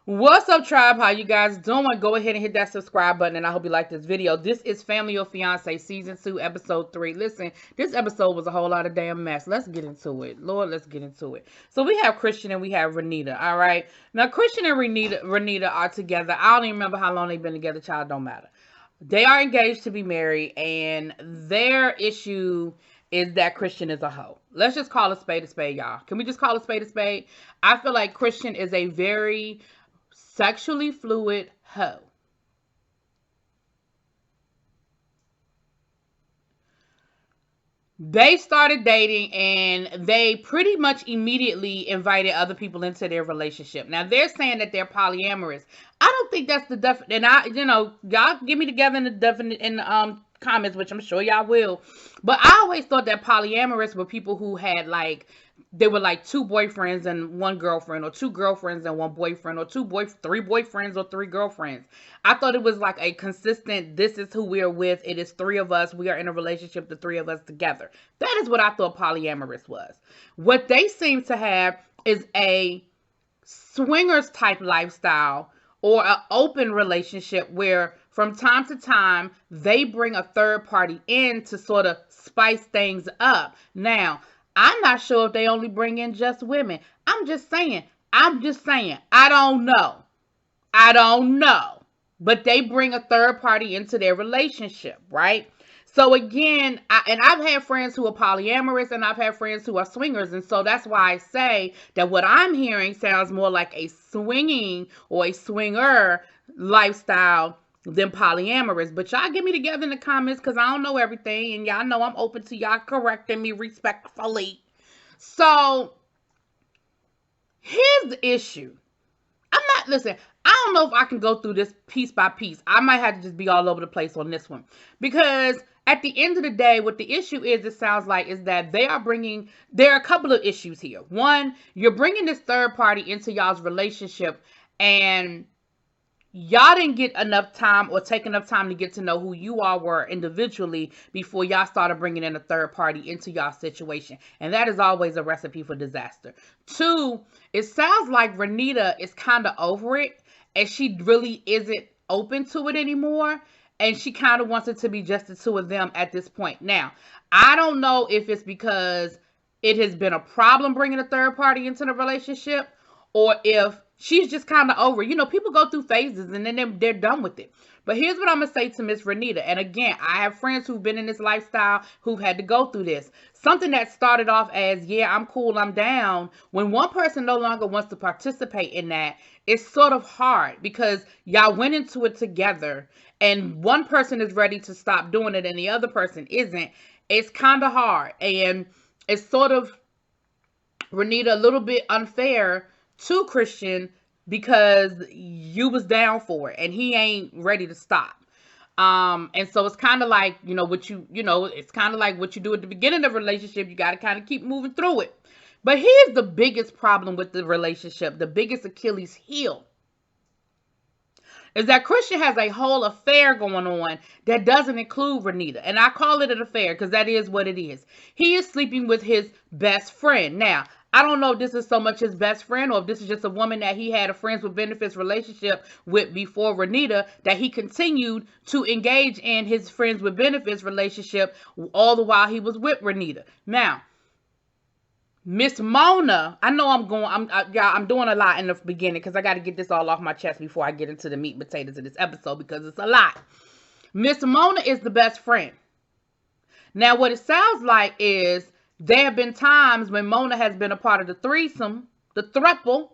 What's up, tribe? How you guys doing? Go ahead and hit that subscribe button, and I hope you like this video. This is Family or Fiance Season 2, Episode 3. Listen, this episode was a whole lot of damn mess. Let's get into it. Lord, let's get into it. So we have Christian and we have Renita, all right? Now, Christian and Renita are together. I don't even remember how long they've been together. Child, don't matter. They are engaged to be married, and their issue is that Christian is a hoe. Let's just call a spade, y'all. Can we just call a spade a spade? I feel like Christian is a very sexually fluid hoe. They started dating and they pretty much immediately invited other people into their relationship. Now they're saying that they're polyamorous. I don't think that's the and y'all get me together in the comments, which I'm sure y'all will. But I always thought that polyamorous were people who had they were like two boyfriends and one girlfriend, or two girlfriends and one boyfriend, or three boyfriends or three girlfriends. I thought it was like a consistent, this is who we are with. It is three of us. We are in a relationship, the three of us together. That is what I thought polyamorous was. What they seem to have is a swingers type lifestyle, or an open relationship where from time to time they bring a third party in to sort of spice things up. Now, I'm not sure if they only bring in just women. I'm just saying. I don't know. But they bring a third party into their relationship, right? So again, I've had friends who are polyamorous, and I've had friends who are swingers. And so that's why I say that what I'm hearing sounds more like a swinging or a swinger lifestyle than polyamorous. But y'all get me together in the comments, because I don't know everything, and y'all know I'm open to y'all correcting me respectfully. So here's the issue. Listen, I don't know if I can go through this piece by piece. I might have to just be all over the place on this one, because at the end of the day, what the issue is, it sounds like, is that there are a couple of issues here. One, you're bringing this third party into y'all's relationship, and y'all didn't get enough time or take enough time to get to know who you all were individually before y'all started bringing in a third party into y'all situation. And that is always a recipe for disaster. Two, it sounds like Renita is kind of over it, and she really isn't open to it anymore. And she kind of wants it to be just the two of them at this point. Now, I don't know if it's because it has been a problem bringing a third party into the relationship, or if she's just kind of over. People go through phases and then they're done with it. But here's what I'm going to say to Miss Renita. And again, I have friends who've been in this lifestyle who've had to go through this. Something that started off as, yeah, I'm cool, I'm down. When one person no longer wants to participate in that, it's sort of hard, because y'all went into it together and one person is ready to stop doing it and the other person isn't. It's kind of hard. And it's sort of, Renita, a little bit unfair to Christian, because you was down for it and he ain't ready to stop. And so it's kind of like, it's kind of like what you do at the beginning of a relationship. You got to kind of keep moving through it. But here's the biggest problem with the relationship. The biggest Achilles heel is that Christian has a whole affair going on that doesn't include Renita. And I call it an affair because that is what it is. He is sleeping with his best friend. Now, I don't know if this is so much his best friend, or if this is just a woman that he had a friends with benefits relationship with before Renita, that he continued to engage in his friends with benefits relationship all the while he was with Renita. Now, Miss Mona, I know I'm doing a lot in the beginning because I got to get this all off my chest before I get into the meat and potatoes of this episode, because it's a lot. Miss Mona is the best friend. Now, what it sounds like is there have been times when Mona has been a part of the threesome, the throuple,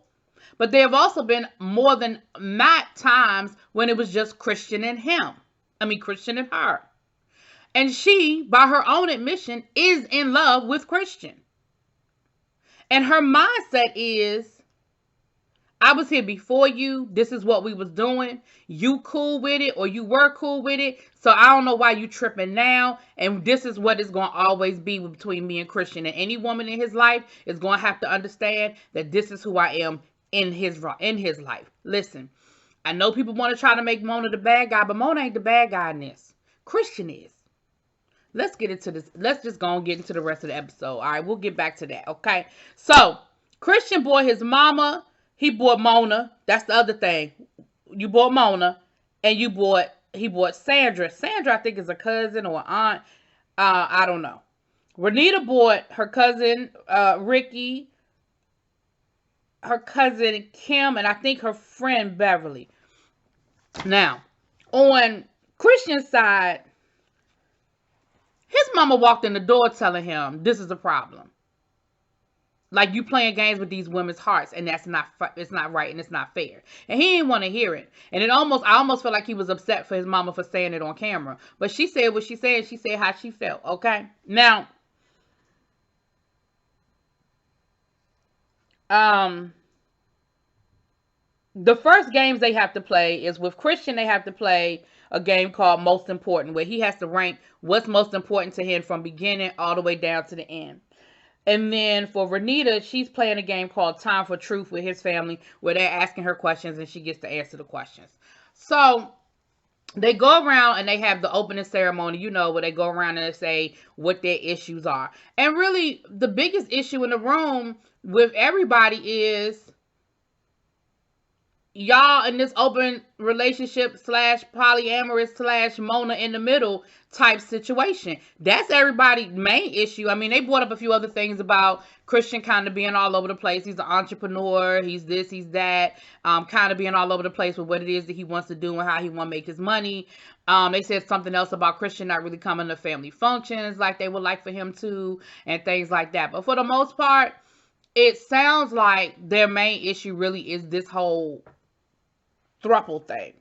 but there have also been more than not times when it was just Christian and Christian and her. And she, by her own admission, is in love with Christian. And her mindset is, I was here before you. This is what we was doing. You cool with it, or you were cool with it. So I don't know why you tripping now. And this is what is going to always be between me and Christian. And any woman in his life is going to have to understand that this is who I am in his life. Listen, I know people want to try to make Mona the bad guy, but Mona ain't the bad guy in this. Christian is. Let's get into this. Let's just go and get into the rest of the episode. All right, we'll get back to that, okay? So, Christian boy, his mama He bought Mona. That's the other thing. You bought Mona, and he bought Sandra. Sandra, I think, is a cousin or aunt. I don't know. Renita bought her cousin Ricky, her cousin Kim, and I think her friend Beverly. Now, on Christian's side, his mama walked in the door telling him this is a problem. Like, you playing games with these women's hearts, and it's not right, and it's not fair. And he didn't want to hear it. And I almost felt like he was upset for his mama for saying it on camera. But she said what she said. She said how she felt. Okay. Now, the first games they have to play is with Christian. They have to play a game called Most Important, where he has to rank what's most important to him from beginning all the way down to the end. And then for Renita, she's playing a game called Time for Truth with his family, where they're asking her questions and she gets to answer the questions. So they go around and they have the opening ceremony, where they go around and they say what their issues are. And really, the biggest issue in the room with everybody is y'all in this open relationship / polyamorous / Mona in the middle type situation. That's everybody's main issue. I mean, they brought up a few other things about Christian kind of being all over the place. He's an entrepreneur. He's this, he's that. Kind of being all over the place with what it is that he wants to do and how he want to make his money. They said something else about Christian not really coming to family functions like they would like for him to, and things like that. But for the most part, it sounds like their main issue really is this whole throuple thing.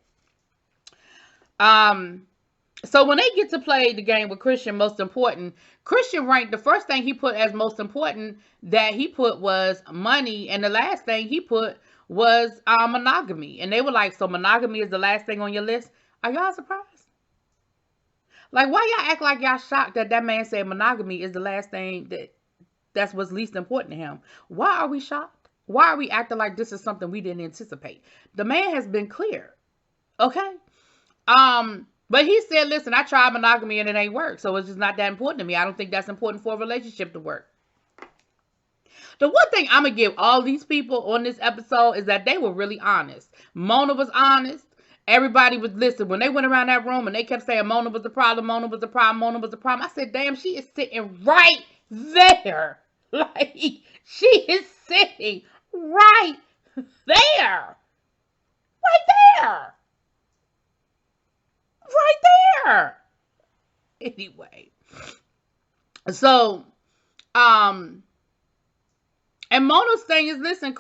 So when they get to play the game with Christian, Most Important, Christian ranked the first thing he put as most important that he put was money, and the last thing he put was monogamy. And they were like, so monogamy is the last thing on your list? Are y'all surprised? Like, why y'all act like y'all shocked that man said monogamy is the last thing that's what's least important to him? Why are we shocked? Why are we acting like this is something we didn't anticipate? The man has been clear. Okay? But he said, listen, I tried monogamy and it ain't worked. So it's just not that important to me. I don't think that's important for a relationship to work. The one thing I'm going to give all these people on this episode is that they were really honest. Mona was honest. Everybody was listening. When they went around that room and they kept saying Mona was the problem, Mona was the problem, Mona was the problem, I said, damn, she is sitting right there. Like, she is sitting right there. Right there. Right there. Anyway. So, and Mona's thing is, listen,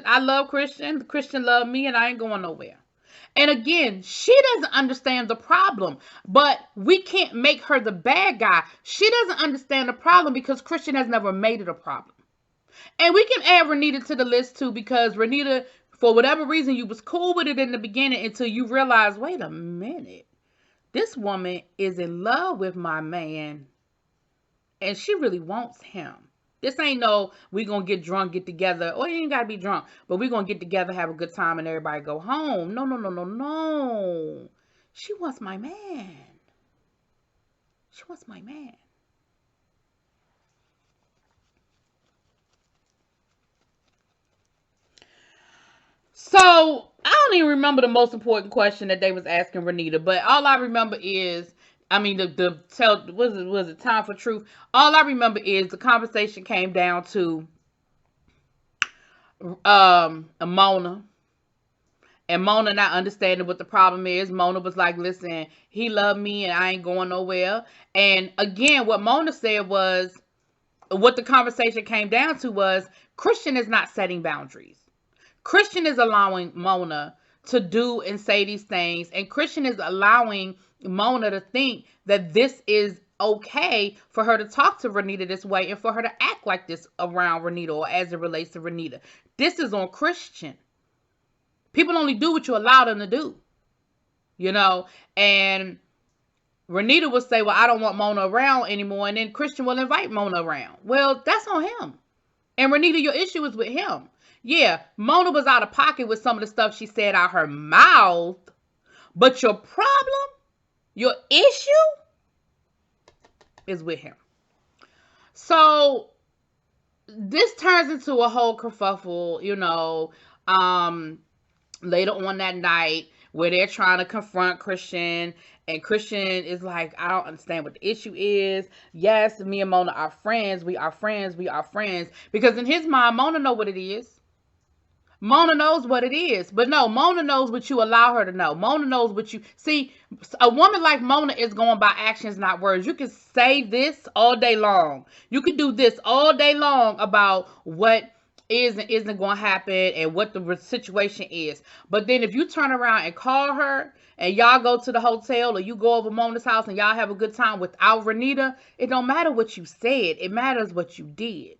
I love Christian. Christian love me, and I ain't going nowhere. And again, she doesn't understand the problem, but we can't make her the bad guy. She doesn't understand the problem because Christian has never made it a problem. And we can add Renita to the list too, because Renita, for whatever reason, you was cool with it in the beginning until you realize, wait a minute, this woman is in love with my man and she really wants him. This ain't no, we gonna get drunk, get together. Or you ain't gotta be drunk, but we gonna get together, have a good time, and everybody go home. No, no, no, no, no. She wants my man. She wants my man. So, I don't even remember the most important question that they was asking Renita, but all I remember is, was it Time for Truth? All I remember is the conversation came down to Mona. And Mona not understanding what the problem is. Mona was like, listen, he loved me and I ain't going nowhere. And again, what Mona said was, what the conversation came down to was, Christian is not setting boundaries. Christian is allowing Mona to do and say these things. And Christian is allowing Mona to think that this is okay for her to talk to Renita this way and for her to act like this around Renita or as it relates to Renita. This is on Christian. People only do what you allow them to do. And Renita will say, well, I don't want Mona around anymore. And then Christian will invite Mona around. Well, that's on him. And Renita, your issue is with him. Yeah, Mona was out of pocket with some of the stuff she said out her mouth. But your problem, your issue, is with him. So, this turns into a whole kerfuffle, Later on that night, where they're trying to confront Christian, and Christian is like, I don't understand what the issue is. Yes, me and Mona are friends. We are friends. We are friends. Because in his mind, Mona know what it is. Mona knows what it is. But no, Mona knows what you allow her to know. Mona knows what you see. A woman like Mona is going by actions, not words. You can say this all day long. You can do this all day long about what is and isn't going to happen and what the situation is. But then if you turn around and call her and y'all go to the hotel, or you go over Mona's house and y'all have a good time without Renita, it don't matter what you said. It matters what you did.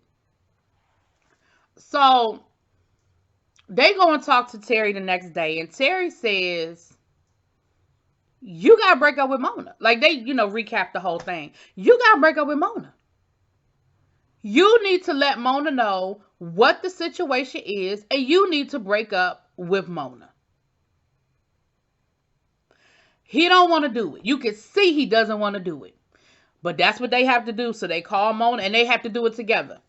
So they go and talk to Terry the next day, and Terry says, you got to break up with Mona. Like, they, recap the whole thing. You got to break up with Mona. You need to let Mona know what the situation is, and you need to break up with Mona. He don't want to do it. You can see he doesn't want to do it. But that's what they have to do. So they call Mona, and they have to do it together.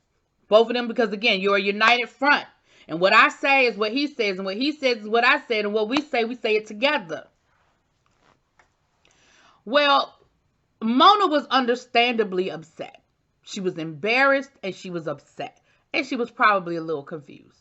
Both of them, because, again, you're a united front. And what I say is what he says, and what he says is what I said, and what we say it together. Well, Mona was understandably upset. She was embarrassed, and she was upset. And she was probably a little confused.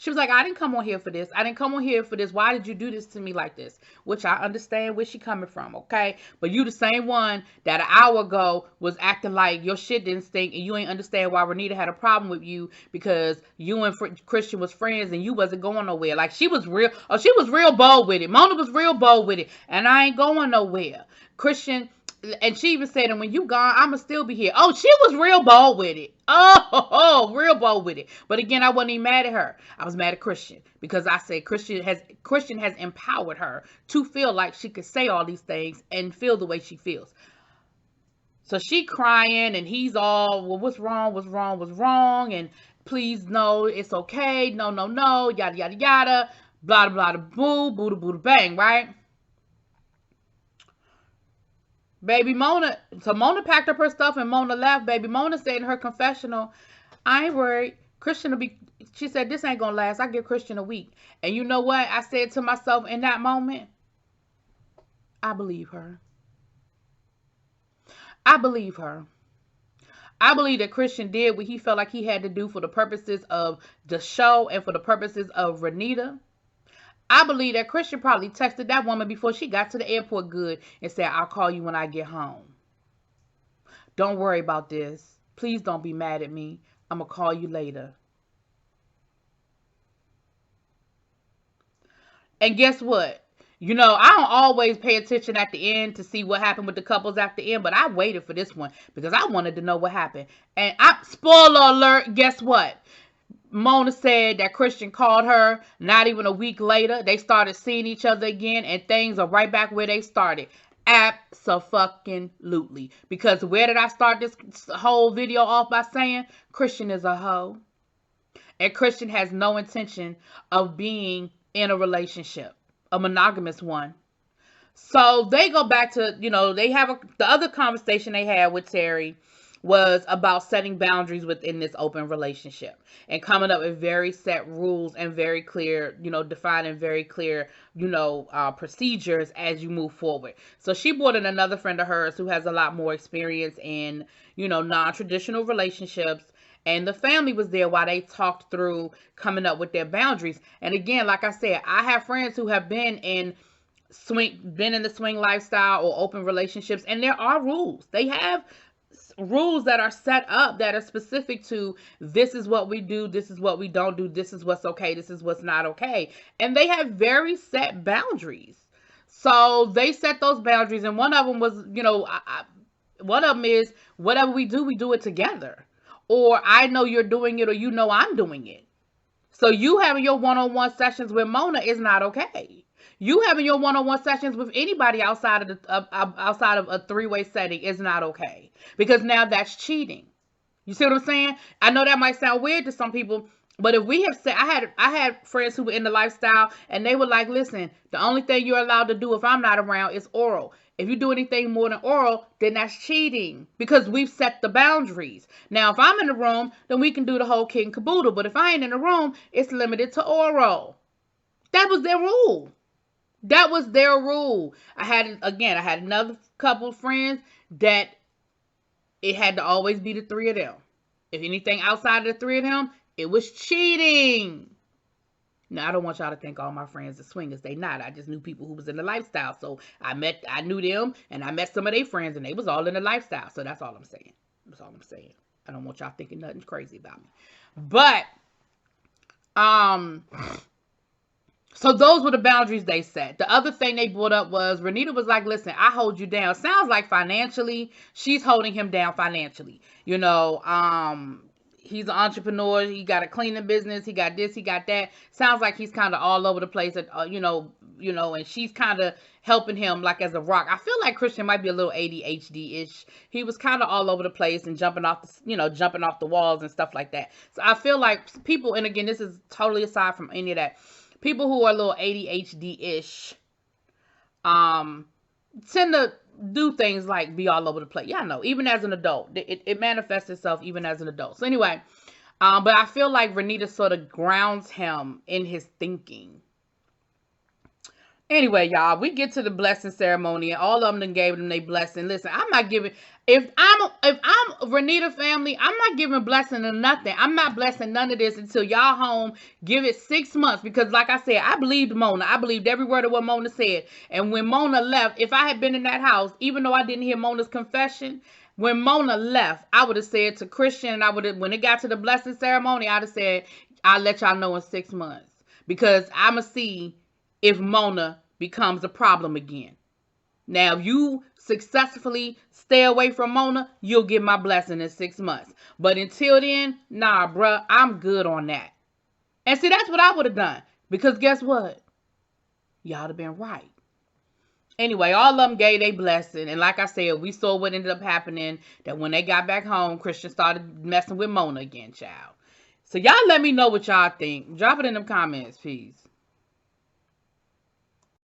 She was like, I didn't come on here for this. I didn't come on here for this. Why did you do this to me like this? Which I understand where she coming from, okay? But you the same one that an hour ago was acting like your shit didn't stink, and you ain't understand why Renita had a problem with you, because you and Christian was friends and you wasn't going nowhere. Like, she was real bold with it. Mona was real bold with it. And I ain't going nowhere. Christian... And she even said, and when you gone, I'ma still be here. Oh, she was real bold with it. Real bold with it. But again, I wasn't even mad at her. I was mad at Christian, because I said Christian has empowered her to feel like she could say all these things and feel the way she feels. So she crying, and he's all, well, what's wrong? And please, no, it's okay. No, yada, yada, yada. Blah, blah, blah, boo, boo, bang, right? Baby Mona, so Mona packed up her stuff and Mona left. Baby Mona said in her confessional, I ain't worried. Christian will be, she said, this ain't gonna last. I give Christian a week. And you know what? I said to myself in that moment, I believe her. I believe her. I believe that Christian did what he felt like he had to do for the purposes of the show and for the purposes of Renita. I believe that Christian probably texted that woman before she got to the airport good and said, I'll call you when I get home. Don't worry about this. Please don't be mad at me. I'm going to call you later. And guess what? I don't always pay attention at the end to see what happened with the couples at the end, but I waited for this one because I wanted to know what happened. And spoiler alert, guess what? Mona said that Christian called her not even a week later. They started seeing each other again, and things are right back where they started. Abso-fucking-lutely. Because where did I start this whole video off by saying? Christian is a hoe. And Christian has no intention of being in a relationship. A monogamous one. So they go back to, they have the other conversation they had with Terry was about setting boundaries within this open relationship and coming up with very set rules and very clear, defining very clear, procedures as you move forward. So she brought in another friend of hers who has a lot more experience in, non-traditional relationships. And the family was there while they talked through coming up with their boundaries. And again, like I said, I have friends who have been in the swing lifestyle or open relationships, and there are rules. They have rules that are set up that are specific to this is what we do, this is what we don't do, this is what's okay, this is what's not okay. And they have very set boundaries. So they set those boundaries, and one of them was, one of them is whatever we do it together. Or I know you're doing it, or I'm doing it. So you having your one-on-one sessions with Mona is not okay. You having your one-on-one sessions with anybody outside of a three-way setting is not okay, because now that's cheating. You see what I'm saying? I know that might sound weird to some people. But if we have said, I had friends who were in the lifestyle, and they were like, listen, the only thing you're allowed to do if I'm not around is oral. If you do anything more than oral, then that's cheating, because we've set the boundaries. Now, if I'm in the room, then we can do the whole kit and caboodle. But if I ain't in the room, it's limited to oral. That was their rule. That was their rule. I had another couple of friends that it had to always be the three of them. If anything outside of the three of them, it was cheating. Now, I don't want y'all to think all my friends are swingers. They not. I just knew people who was in the lifestyle. So I knew them, and I met some of their friends, and they was all in the lifestyle. So that's all I'm saying. That's all I'm saying. I don't want y'all thinking nothing crazy about me. But, so those were the boundaries they set. The other thing they brought up was, Renita was like, listen, I hold you down. Sounds like financially, she's holding him down financially. You know, he's an entrepreneur. He got a cleaning business. He got this. He got that. Sounds like he's kind of all over the place. You know, and she's kind of helping him like as a rock. I feel like Christian might be a little ADHD-ish. He was kind of all over the place and jumping off the walls and stuff like that. So I feel like people, and again, this is totally aside from any of that, people who are a little ADHD-ish tend to do things like be all over the place. Yeah, I know. Even as an adult, it manifests itself even as an adult. So anyway, but I feel like Renita sort of grounds him in his thinking. Anyway, y'all, we get to the blessing ceremony, and all of them done gave them their blessing. Listen, I'm not giving. If I'm Renita family, I'm not giving blessing or nothing. I'm not blessing none of this until y'all home. Give it 6 months, because like I said, I believed Mona. I believed every word of what Mona said. And when Mona left, if I had been in that house, even though I didn't hear Mona's confession, when Mona left, I would have said to Christian, and when it got to the blessing ceremony, I'd have said, I'll let y'all know in 6 months, because I'ma see if Mona becomes a problem again. Now, if you successfully stay away from Mona, you'll get my blessing in 6 months. But until then, nah, bruh, I'm good on that. And see, that's what I would have done. Because guess what? Y'all would have been right. Anyway, all of them gave their blessing. And like I said, we saw what ended up happening. That when they got back home, Christian started messing with Mona again, child. So y'all let me know what y'all think. Drop it in them comments, peace.